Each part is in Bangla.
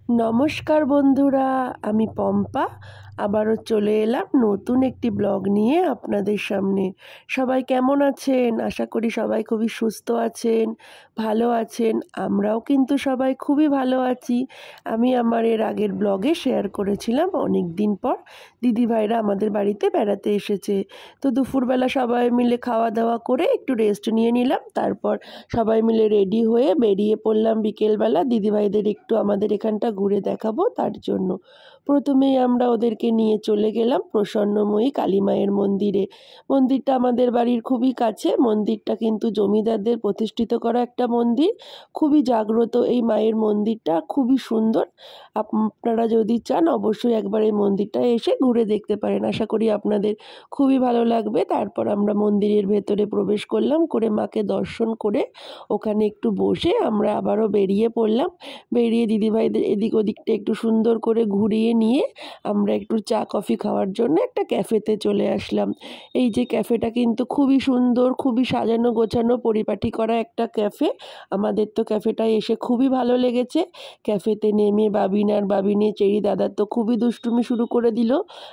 নমস্কার বন্ধুরা, আমি পম্পা আবারও চলে এলাম নতুন একটি ব্লগ নিয়ে আপনাদের সামনে। সবাই কেমন আছেন? আশা করি সবাই খুবই সুস্থ আছেন, ভালো আছেন। আমরাও কিন্তু সবাই খুবই ভালো আছি। আমি আমার এর আগের ব্লগে শেয়ার করেছিলাম অনেক দিন পর দিদিভাইরা আমাদের বাড়িতে বেড়াতে এসেছে। তো দুপুরবেলা সবাই মিলে খাওয়া দাওয়া করে একটু রেস্ট নিয়ে নিলাম। তারপর সবাই মিলে রেডি হয়ে বেরিয়ে পড়লাম বিকেলবেলা দিদিভাইদের একটু আমাদের এখানটা ঘুরে দেখাবো তার জন্য। প্রথমেই আমরা ওদেরকে নিয়ে চলে গেলাম প্রসন্নময়ী কালী মায়ের মন্দিরে। মন্দিরটা আমাদের বাড়ির খুবই কাছে। মন্দিরটা কিন্তু জমিদারদের প্রতিষ্ঠিত করা একটা মন্দির। খুবই জাগ্রত এই মায়ের মন্দিরটা, খুবই সুন্দর। আপনারা যদি চান অবশ্যই একবার এই মন্দিরটায় এসে ঘুরে দেখতে পারেন। আশা করি আপনাদের খুবই ভালো লাগবে। তারপর আমরা মন্দিরের ভেতরে প্রবেশ করলাম, করে মাকে দর্শন করে ওখানে একটু বসে আমরা আবারও বেরিয়ে পড়লাম। বেরিয়ে দিদিভাইদের এদিক ওদিকটা একটু সুন্দর করে ঘুরিয়ে নিয়ে আমরা একটু চা কফি খাওয়ার জন্য একটা ক্যাফেতে চলে আসলাম। এই যে ক্যাফেটা কিন্তু খুবই সুন্দর, খুবই সাজানো গোছানো পরিপাটি করা একটা ক্যাফে। আমাদের তো ক্যাফেটায় এসে খুবই ভালো লেগেছে। ক্যাফেতে নেমে বাবিনে চেরি দাদা তো খুবই দুষ্টুমি শুরু করে দিল।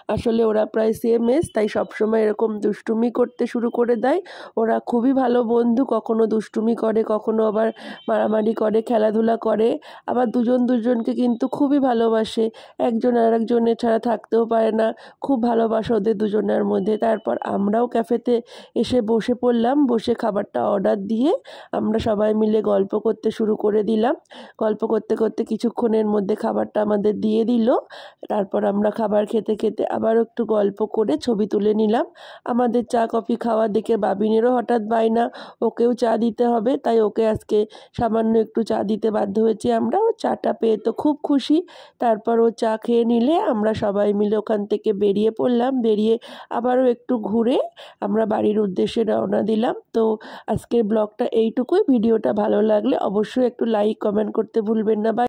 আসলে ওরা প্রায় সেম এজ, তাই সবসময় এরকম দুষ্টুমি করতে শুরু করে দেয়। ওরা খুবই ভালো বন্ধু, কখনো দুষ্টুমি করে, কখনো আবার মারামারি করে, খেলাধুলা করে। আবার দুজনকে কিন্তু খুবই ভালোবাসে। একজন আর একজনের ছাড়া থাকতেও পারে না। খুব ভালোবাসা ওদের দুজনের মধ্যে। তারপর আমরাও ক্যাফেতে এসে বসে পড়লাম। বসে খাবারটা অর্ডার দিয়ে আমরা সবাই মিলে গল্প করতে শুরু করে দিলাম। গল্প করতে করতে কিছুক্ষণের মধ্যে খাবারটা আমাদের দিয়ে দিল। তারপর আমরা খাবার খেতে খেতে আবারও একটু গল্প করে ছবি তুলে নিলাম। আমাদের চা কফি খাওয়া দেখে বাবিনেরও হঠাৎ বায়না, ওকেও চা দিতে হবে। তাই ওকে আজকে সামান্য একটু চা দিতে বাধ্য হয়েছি আমরা। ও চাটা পেয়ে তো খুব খুশি। তারপর ও চা খেয়ে নিলে আমরা সবাই মিলে ওখান থেকে বেরিয়ে পড়লাম। বেরিয়ে আবারও একটু ঘুরে আমরা বাড়ির উদ্দেশ্যে রওনা দিলাম। তো আজকের ব্লগটা এইটুকুই। ভিডিওটা ভালো লাগলে অবশ্যই একটু লাইক কমেন্ট করতে ভুলবেন না।